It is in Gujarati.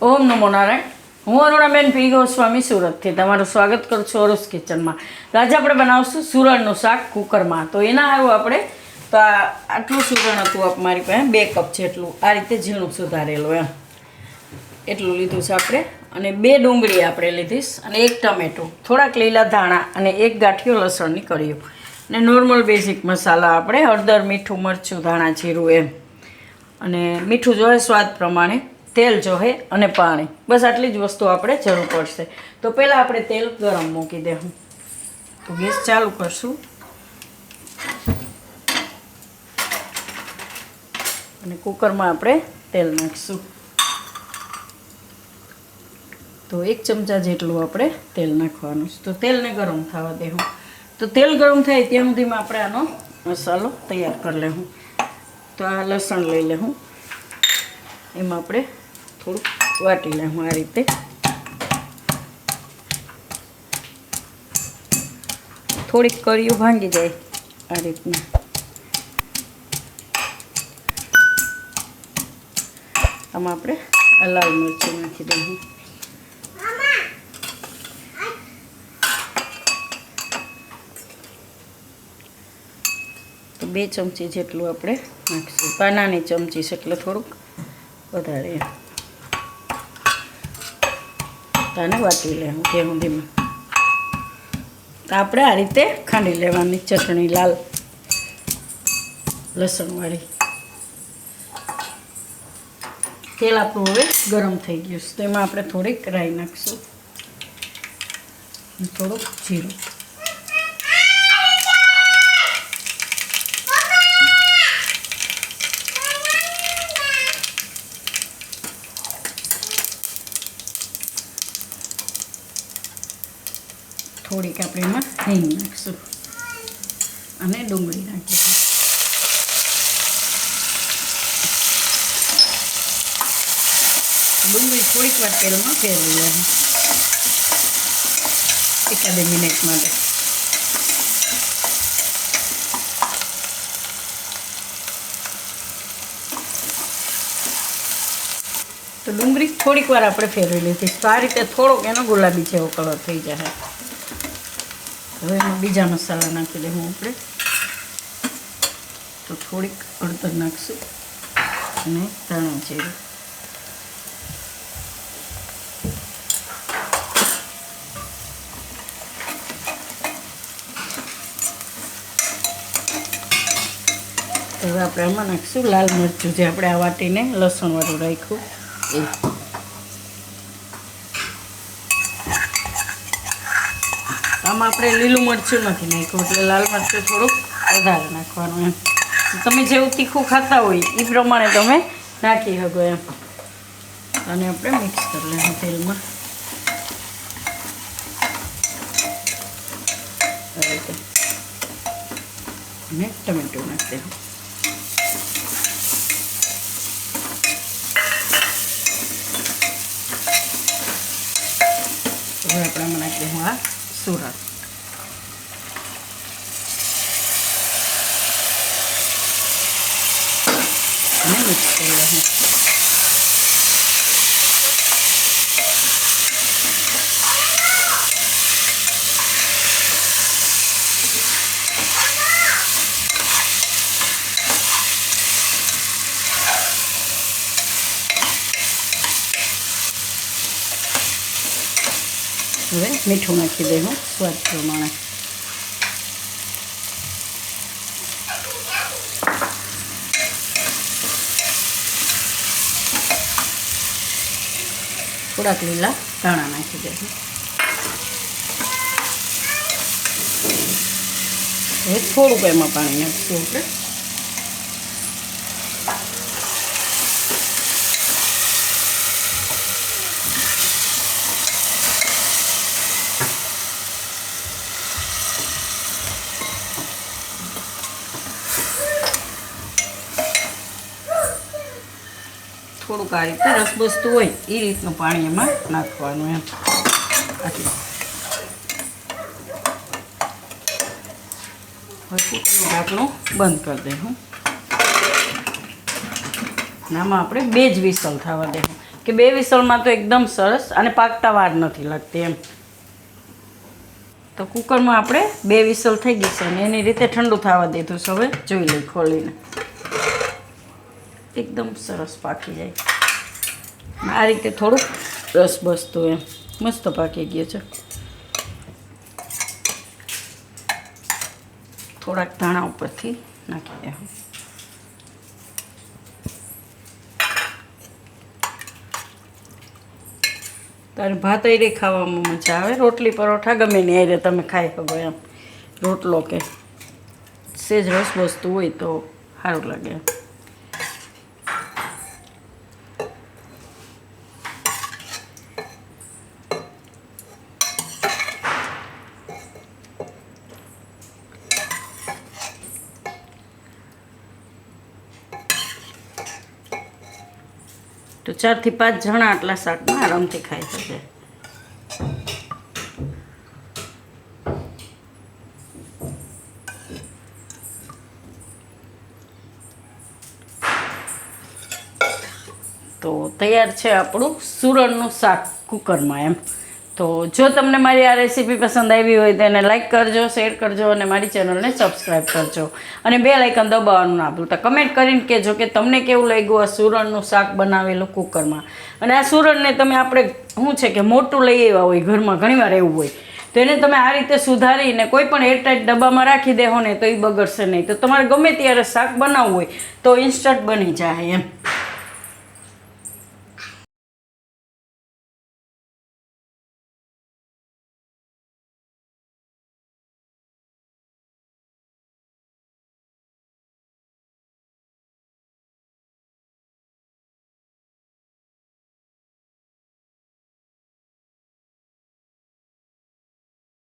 ઓમ નમો નારાયણ. હું અરુણાબેન પી ગોસ્વામી સુરતથી તમારું સ્વાગત કરું છું અરુસ કિચનમાં. તો આજે આપણે બનાવશું સુરણનું શાક કુકરમાં. તો એના આવ્યું આપણે તો આટલું સુરણ હતું મારી પાસે 2 કપ જેટલું, આ રીતે ઝીણું સુધારેલું એમ એટલું લીધું છે આપણે. અને 2 ડુંગળી આપણે લીધીશ અને 1 ટમેટું, થોડાક લીલા ધાણા અને 1 ગાંઠિયો લસણની કળીઓ અને નોર્મલ બેઝિક મસાલા આપણે હળદર, મીઠું, મરચું, ધાણા, જીરું એમ. અને મીઠું જોઈએ સ્વાદ પ્રમાણે, તેલ જોહે અને પાણી, બસ આટલી જ વસ્તુ આપણે જરૂર પડશે. તો પહેલાં આપણે તેલ ગરમ મૂકી દેવું. તો ગેસ ચાલુ કરશું અને કુકરમાં આપણે તેલ નાખીશું. તો 1 ચમચા જેટલું આપણે તેલ નાખવાનું છે. તો તેલને ગરમ થવા દેવું. તો તેલ ગરમ થાય ત્યાં સુધીમાં આપણે આનો મસાલો તૈયાર કરી લેવું. તો આ લસણ લઈ લેવું, એમાં આપણે થોડુંક વાટી લેવું આ રીતે. થોડીક કળીઓ ભાંગી જાય આ રીતના. આમાં આપણે આ લાલ મરચું નાખી દઈએ. તો 2 ચમચી જેટલું આપણે નાખીશું. નાની ચમચી છે એટલે થોડુંક વધારે. આને વાટી લેવું ત્યાં સુધીમાં. તો આપણે આ રીતે ખાંડી લેવાની ચટણી લાલ લસણવાળી. તેલ આપણું હવે ગરમ થઈ ગયું છે. તો એમાં આપણે થોડીક રાઈ નાખીશું, થોડુંક જીરું. થોડીક આપણે એમાં હિંગ નાખીશું અને ડુંગળી નાખીશું. ડુંગળી થોડીક વાર તેલમાં ફેરવી લેવું, 1-2 મિનિટ માટે. તો ડુંગળી થોડીક વાર આપણે ફેરવી લીધી. તો આ રીતે થોડોક એનો ગુલાબી જેવો કલર થઈ જાય. હવે એમાં બીજા મસાલા નાખી દઉં આપણે. તો થોડીક હળદર નાખીશું અને ધાણા જીરું. હવે આપણે આમાં નાખીશું લાલ મરચું, જે આપણે આ વાટીને લસણવાળું રાખ્યું એ. આમાં આપણે લીલું મરચું નથી નાખ્યું એટલે લાલ મરચું થોડુંક વધારે નાખવાનું એમ. તમે જેવું તીખું ખાતા હોય એ પ્રમાણે તમે નાખી શકો એમ. અને આપણે મિક્સ કરી લેવું તેલમાં. અને ટમેટું નાખી દેવું. હવે આપણે આમાં નાખી દઉં આ સુરણ. અને મિક્સ કરી લઉં. હવે મીઠું નાખી દેવું સ્વાદ પ્રમાણે. થોડાક લીલા ધાણા નાખી દેવું. હવે થોડુંક એમાં પાણી નાખીશું આપણે. થોડુંક આ રીતે રસબસતું હોય એ રીતનું પાણી એમાં નાખવાનું એમ. આટલું. હવે કુકરનું ઢાંકણું બંધ કરી દઉં. આમાં આપણે 2 જ વિસલ થવા દેવું. કે 2 વિસલમાં તો એકદમ સરસ અને પાકતા વાર નથી લાગતી એમ. તો કુકરમાં આપણે 2 વિસલ થઈ ગઈ છે અને એની રીતે ઠંડુ થવા દીધું છે. હવે જોઈ લઈ ખોલીને, એકદમ સરસ પાકી જાય. આ રીતે થોડુંક રસ બસતું એમ મસ્ત પાકી ગયું છે. થોડાક ધાણા ઉપરથી નાખી દેવું. તારે ભાત એ ખાવામાં મજા આવે. રોટલી પરોઠા ગમે ને એ તમે ખાઈ શકો એમ. રોટલો કે સેજ રસ વસ્તુ હોય તો સારું લાગે. તો 4 થી 5 જણા આટલા શાકમાં આરામથી ખાઈ શકે. તો તૈયાર છે આપણું સુરણનું શાક કુકરમાં એમ. તો જો તમને મારી આ રેસીપી પસંદ આવી હોય તો એને લાઇક કરજો, શેર કરજો અને મારી ચેનલને સબસ્ક્રાઈબ કરજો અને બેલ આઇકન દબાવવાનું ના ભૂલતા. કમેન્ટ કરીને કહેજો કે તમને કેવું લાગ્યું આ સુરણનું શાક બનાવેલું કુકરમાં. અને આ સુરણને તમે આપણે શું છે કે મોટું લઈ આવ્યા હોય ઘરમાં, ઘણીવાર એવું હોય, તો એને તમે આ રીતે સુધારીને કોઈ પણ એરટાઈટ ડબ્બામાં રાખી દેહો ને તો એ બગડશે નહીં. તો તમારે ગમે ત્યારે શાક બનાવવું હોય તો ઇન્સ્ટન્ટ બની જાય એમ.